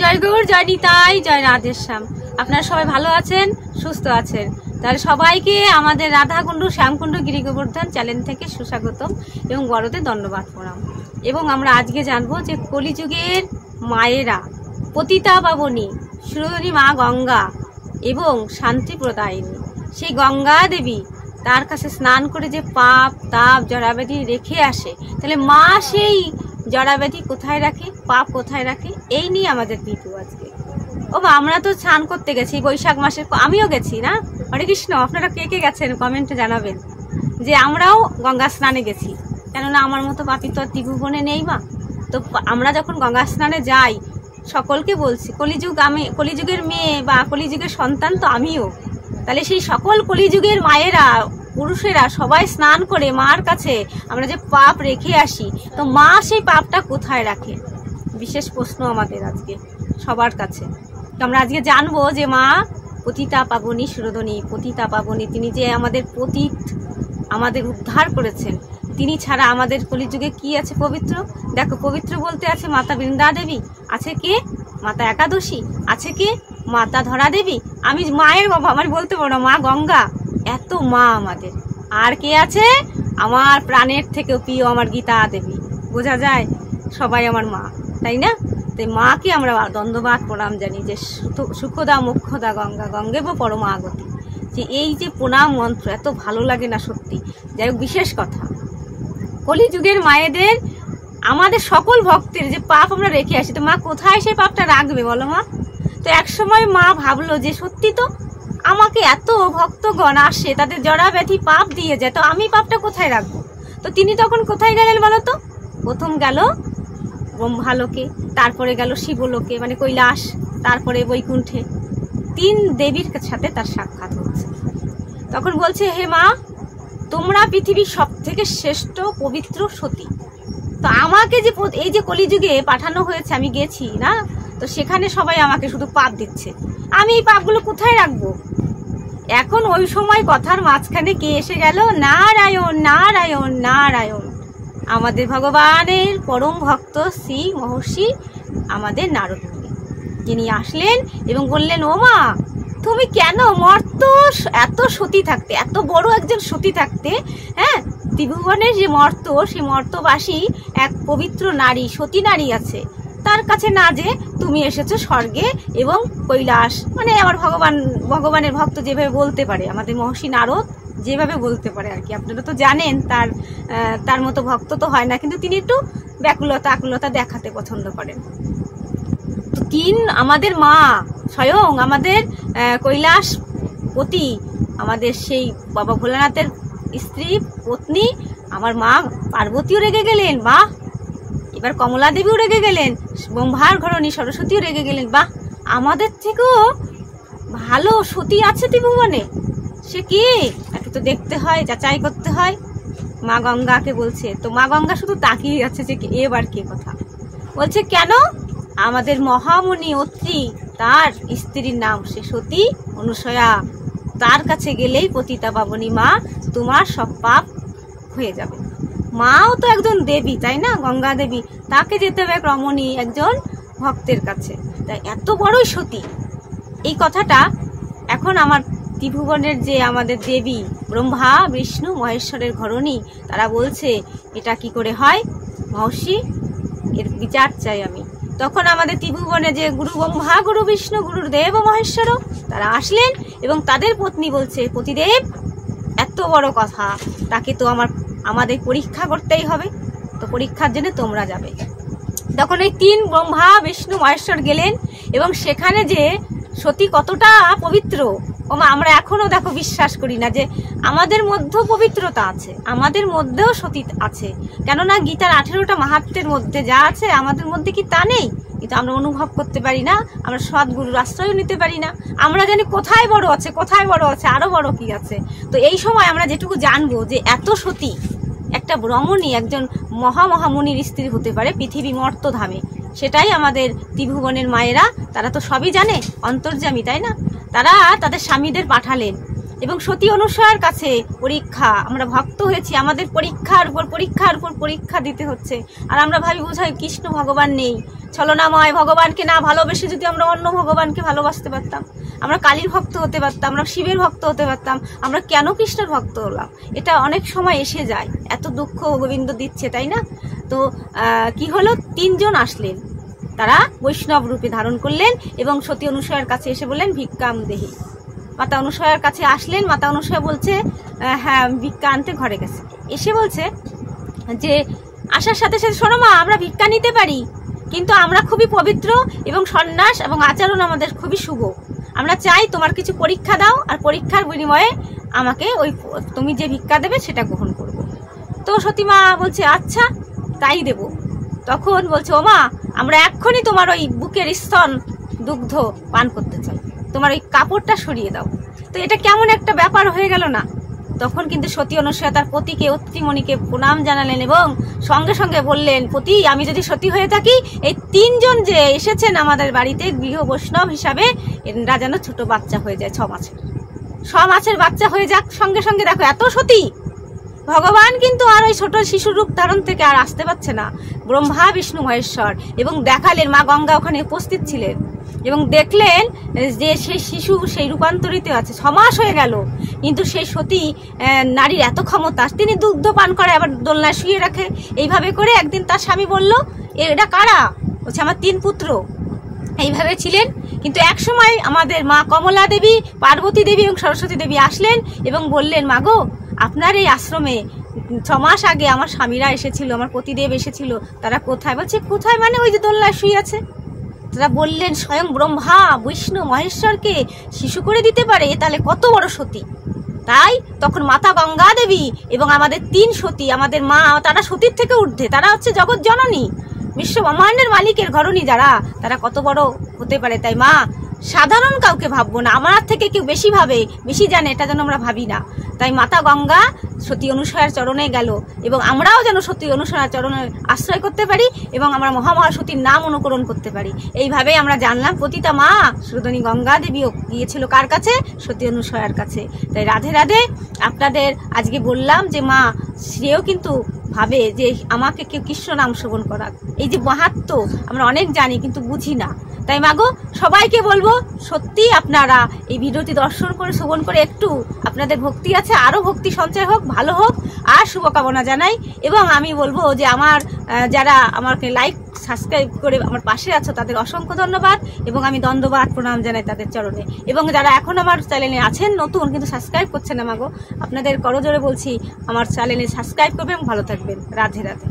জয় গৌর, জয় নিতাই, জয় রাধেশ্যাম। আপনারা সবাই ভালো আছেন, সুস্থ আছেন? তাহলে সবাইকে আমাদের রাধাকুণ্ডু শ্যামকুণ্ডু গিরি গোবর্ধন চ্যানেল থেকে সুস্বাগতম এবং বড়দের দণ্ডবাদ প্রণাম। এবং আমরা আজকে জানবো যে কলিযুগের মায়েরা পতিতা পাবনী সুরধনী মা গঙ্গা এবং শান্তি প্রদায়িনী সেই গঙ্গা দেবী তার কাছে স্নান করে যে পাপ তাপ জড়াব্যাধি রেখে আসে, তাহলে মা সেই জড়াব্যাধি কোথায় রাখে, পাপ কোথায় রাখে, এই নিয়ে আমাদের ভিডিও আজকে। ও বা আমরা তো স্নান করতে গেছি বৈশাখ মাসে, আমিও গেছি না। হরে কৃষ্ণ। আপনারা কে কে গেছেন কমেন্টে জানাবেন যে আমরাও গঙ্গা স্নানে গেছি, কেননা আমার মতো পাপি তো আর ত্রিভুবনে নেই মা। তো আমরা যখন গঙ্গা স্নানে যাই সকলকে বলছি কলিযুগের মেয়ে বা কলিযুগের সন্তান তো আমিও। তাহলে সেই সকল কলিযুগের মায়েরা পুরুষেরা সবাই স্নান করে মার কাছে আমরা যে পাপ রেখে আসি, তো মা সেই পাপটা কোথায় রাখে? বিশেষ প্রশ্ন আমাদের আজকে সবার কাছে। আমরা আজকে জানবো যে মা পতিতা পাবনী সুরধনী, পতিতা পাবনী, তিনি যে আমাদের পতিত আমাদের উদ্ধার করেছেন, তিনি ছাড়া আমাদের কলিযুগে কি আছে পবিত্র? দেখো, পবিত্র বলতে আছে মাতা বৃন্দা দেবী, আছে কে মাতা একাদশী, আছে কে মাতা ধরা দেবী। আমি মায়ের বাবা, আমার বলতে পারো মা গঙ্গা, এত মা আমাদের। আর কে আছে? আমার প্রাণের থেকেও প্রিয় আমার গীতা দেবী। বোঝা যায় সবাই আমার মা, তাই না? তাই মাকে আমরা দণ্ডবাদ প্রণাম জানি যে সুখদা মুখ্যদা গঙ্গা গঙ্গেব পরমাগতি। যে এই যে প্রণাম মন্ত্র এত ভালো লাগে না সত্যি। যাই হোক, বিশেষ কথা কলিযুগের মায়েদের আমাদের সকল ভক্তের যে পাপ আমরা রেখে আসি, তো মা কোথায় সেই পাপটা রাখবে বলো মা? তো একসময় মা ভাবলো যে সত্যি তো আমাকে এত ভক্তগণ আসে, তাদের জড়া ব্যাধি পাপ দিয়ে যায়, তো আমি পাপটা কোথায় রাখবো? তো তিনি তখন কোথায় গেলেন বলো তো? প্রথম গেল ব্রহ্মালোকে, তারপরে গেল শিবলোকে মানে কৈলাস, তারপরে বৈকুণ্ঠে। 3 দেবীর সাথে তার সাক্ষাৎ হচ্ছে। তখন বলছে, হে মা, তোমরা পৃথিবীর সব থেকে শ্রেষ্ঠ পবিত্র সতী, তো আমাকে যে এই যে কলিযুগে পাঠানো হয়েছে, আমি গেছি না, তো সেখানে সবাই আমাকে শুধু পাপ দিচ্ছে, আমি এই পাপগুলো কোথায় রাখবো? এখন ওই সময় কথার মাঝখানে কে এসে গেল? নারায়ণ নারায়ণ নারায়ণ, আমাদের ভগবানের পরম ভক্ত শ্রী মহর্ষি আমাদের নারদ মুনি, যিনি আসলেন এবং বললেন, ও মা, তুমি কেন মর্ত এত সতী থাকতে, এত বড় একজন সতী থাকতে, হ্যাঁ, ত্রিভুবনের যে মর্ত, সেই মর্তবাসী এক পবিত্র নারী, সতী নারী আছে, তার কাছে না যে তুমি এসেছো স্বর্গে এবং কৈলাস, মানে আমার ভগবানের ভক্ত যেভাবে বলতে পারে, আমাদের মহর্ষি নারদ যেভাবে বলতে পারে আর কি। আপনারা তো জানেন তার মতো ভক্ত তো হয় না, কিন্তু তিনি একটু ব্যাকুলতা আকুলতা দেখাতে পছন্দ করেন। তো আমাদের মা স্বয়ং আমাদের কৈলাসপতি, আমাদের সেই বাবা ভোলানাথের স্ত্রী পত্নী আমার মা পার্বতীও রেগে গেলেন, বাহ। এবার কমলা দেবীও রেগে গেলেন, ব্রহ্মার ঘরণী সরস্বতীও রেগে গেলেন, বাহ, আমাদের থেকেও ভালো সতী আছে ত্রিভুবনে, সে কি? তাকে তো দেখতে হয়, যাচাই করতে হয়। মা গঙ্গাকে বলছে, তো মা গঙ্গা শুধু তাকিয়ে আছে যে এবার কে কথা বলছে। কেন? আমাদের মহামুনি অত্রি, তার স্ত্রীর নাম সে সতী অনুসয়া, তার কাছে গেলেই পতিতা পাবনী মা তোমার সব পাপ হয়ে যাবে। মাও তো একজন দেবী, তাই না? গঙ্গা দেবী, তাকে যেতে হবে এক রমণী, একজন ভক্তের কাছে, তাই এত বড়ই সতী। এই কথাটা এখন আমার ত্রিভুবনের যে আমাদের দেবী ব্রহ্মা বিষ্ণু মহেশ্বরের ঘরণী, তারা বলছে এটা কি করে হয় মহর্ষি, এর বিচার চাই আমি। তখন আমাদের ত্রিভুবনে যে গুরু ব্রহ্মা, গুরু বিষ্ণু, গুরুর দেব মহেশ্বর, তারা আসলেন এবং তাদের পত্নী বলছে, পতিদেব এত বড় কথা, তাকে তো আমাদের পরীক্ষা করতেই হবে, তো পরীক্ষার জন্য তোমরা যাবে। তখন এই 3 ব্রহ্মা বিষ্ণু মহেশ্বর গেলেন এবং সেখানে যে সতী কতটা পবিত্র, আমরা এখনো দেখো বিশ্বাস করি না যে আমাদের মধ্যেও পবিত্রতা আছে, আমাদের মধ্যেও সতী আছে। কেননা গীতার 18টা মাহাত্ম্যের মধ্যে যা আছে আমাদের মধ্যে কি তা নেই? কিন্তু আমরা অনুভব করতে পারি না, আমরা সদ্গুরুর আশ্রয় নিতে পারি না। আমরা জানি কোথায় বড় আছে, কোথায় বড় আছে, আরো বড় কি আছে। তো এই সময় আমরা যেটুকু জানবো যে এত সতী একটা রমণী একজন মহামুনির স্ত্রী হতে পারে পৃথিবী মর্তধামে, সেটাই আমাদের ত্রিভুবনের মায়েরা, তারা তো সবই জানে, অন্তর্যামী, তাই না? তারা তাদের স্বামীদের পাঠালেন এবং সতী অনুসূয়ার কাছে পরীক্ষা, আমরা ভক্ত হয়েছি, আমাদের পরীক্ষার উপর পরীক্ষা দিতে হচ্ছে। আর আমরা ভাবি বোঝাই কৃষ্ণ ভগবান নেই, ছলনাময় ভগবানকে না ভালোবেসে যদি আমরা অন্য ভগবানকে ভালোবাসতে পারতাম, আমরা কালীর ভক্ত হতে পারতাম, আমরা শিবের ভক্ত হতে পারতাম, আমরা কেন কৃষ্ণের ভক্ত হলাম? এটা অনেক সময় এসে যায়, এত দুঃখ গোবিন্দ দিচ্ছে, তাই না? তো কি হলো, 3 জন আসলেন, তারা বৈষ্ণব রূপে ধারণ করলেন এবং সতী অনুসূয়ার কাছে এসে বললেন ভিক্ষাম দেহি। মাতা অনুসূয়ার কাছে আসলেন, মাতা অনুসূয়া বলছে হ্যাঁ ভিক্ষা আনতে ঘরে গেছে। এসে বলছে যে আসার সাথে সাথে, শোনো মা, আমরা ভিক্ষা নিতে পারি, কিন্তু আমরা খুবই পবিত্র এবং সন্ন্যাস এবং আচরণ আমাদের খুবই শুভ। আমরা চাই তোমার কিছু পরীক্ষা দাও, আর পরীক্ষার বিনিময়ে আমাকে ওই তুমি যে ভিক্ষা দেবে সেটা গ্রহণ করব। তো সতীমা বলছে আচ্ছা তাই দেব। তখন বলছে ও মা, আমরা এক্ষুনি তোমার ওই বুকের স্তন দুগ্ধ পান করতে চাই, তোমার ওই কাপড়টা সরিয়ে দাও। তো এটা কেমন একটা ব্যাপার হয়ে গেল না? তখন কিন্তু সতী অনুসূয়া তার পতিকে, অত্রিমণিকে প্রণাম জানালেন এবং সঙ্গে সঙ্গে বললেন, পতি, আমি যদি সতী হয়ে থাকি, এই 3 জন যে এসেছেন আমাদের বাড়িতে গৃহ বৈষ্ণব হিসাবে, এরা যেন ছোট বাচ্চা হয়ে যায়, 6 মাসের বাচ্চা হয়ে যাক। সঙ্গে সঙ্গে দেখো এত সতী, ভগবান কিন্তু আর ওই ছোট শিশু রূপ ধারণ থেকে আর আসতে পারছে না, ব্রহ্মা বিষ্ণু মহেশ্বর। এবং দেখালেন, মা গঙ্গা ওখানে উপস্থিত ছিলেন এবং দেখলেন যে সেই শিশু সেই রূপান্তরিত আছে। 6 মাস হয়ে গেল, কিন্তু সেই সতী নারীর এত ক্ষমতা, তিনি দুগ্ধ পান করে আবার দোলনায় শুয়ে রাখে। এইভাবে করে একদিন তার স্বামী বলল, এরা কারা? বলছে আমার 3 পুত্র। এইভাবে ছিলেন। কিন্তু এক সময় আমাদের মা কমলা দেবী, পার্বতী দেবী এবং সরস্বতী দেবী আসলেন এবং বললেন, মাগো, আপনার এই আশ্রমে 6 মাস আগে আমার স্বামীরা এসেছিল, আমার পতিদেব এসেছিল, তারা কোথায়? বলছে কোথায় মানে ওই যে দোলনায় শুয়ে আছে। তারা বললেন, স্বয়ং ব্রহ্মা বিষ্ণু মহেশ্বরকে শিশু করে দিতে পারে, তাহলে কত বড় সতী। তাই তখন মাতা গঙ্গা দেবী এবং আমাদের 3 সতী, আমাদের মা, তারা সতীর থেকে ঊর্ধ্বে, তারা হচ্ছে জগৎ জননী, বিশ্ব ব্রহ্মাণ্ডের মালিকের ঘরণী যারা, তারা কত বড় হতে পারে। তাই মা, সাধারণ কাউকে ভাববো না, আমার থেকে কেউ বেশি ভাবে, বেশি জানে, এটা যেন আমরা ভাবি না। তাই মাতা গঙ্গা সতী অনুসূয়ার চরণে গেল এবং আমরাও যেন সতী অনুসূয়ার চরণে আশ্রয় করতে পারি এবং আমরা মহাসতীর নাম অনুকরণ করতে পারি। এইভাবে আমরা জানলাম পতিতা মা সুরধনী গঙ্গা দেবীও গিয়েছিল কার কাছে? সতী অনুসূয়ার কাছে। তাই রাধে রাধে। আপনাদের আজকে বললাম যে মা সেও কিন্তু ভাবে যে আমাকে কেউ কৃষ্ণ নাম শ্রবণ করাক, এই যে মাহাত্ম্য আমরা অনেক জানি কিন্তু বুঝি না। তাই মাগো, সবাইকে বলবো সত্যি আপনারা এই ভিডিওটি দর্শন করে শ্রবণ করে একটু আপনাদের ভক্তি আছে, আরো ভক্তি সঞ্চয় হোক, ভালো হোক, আর শুভকামনা জানাই। এবং আমি বলবো যে আমার যারা আমাকে লাইক সাবস্ক্রাইব করে আমার পাশে আছো তাদের অসংখ্য ধন্যবাদ এবং আমি দণ্ডবাদ প্রণাম জানাই তাদের চরণে। এবং যারা এখন আমার চ্যানেলে আছেন নতুন কিন্তু সাবস্ক্রাইব করছেন না মাগো, আপনাদের করজোরে বলছি আমার চ্যানেলে সাবস্ক্রাইব করবেন এবং ভালো থাকবেন। রাধে রাধে।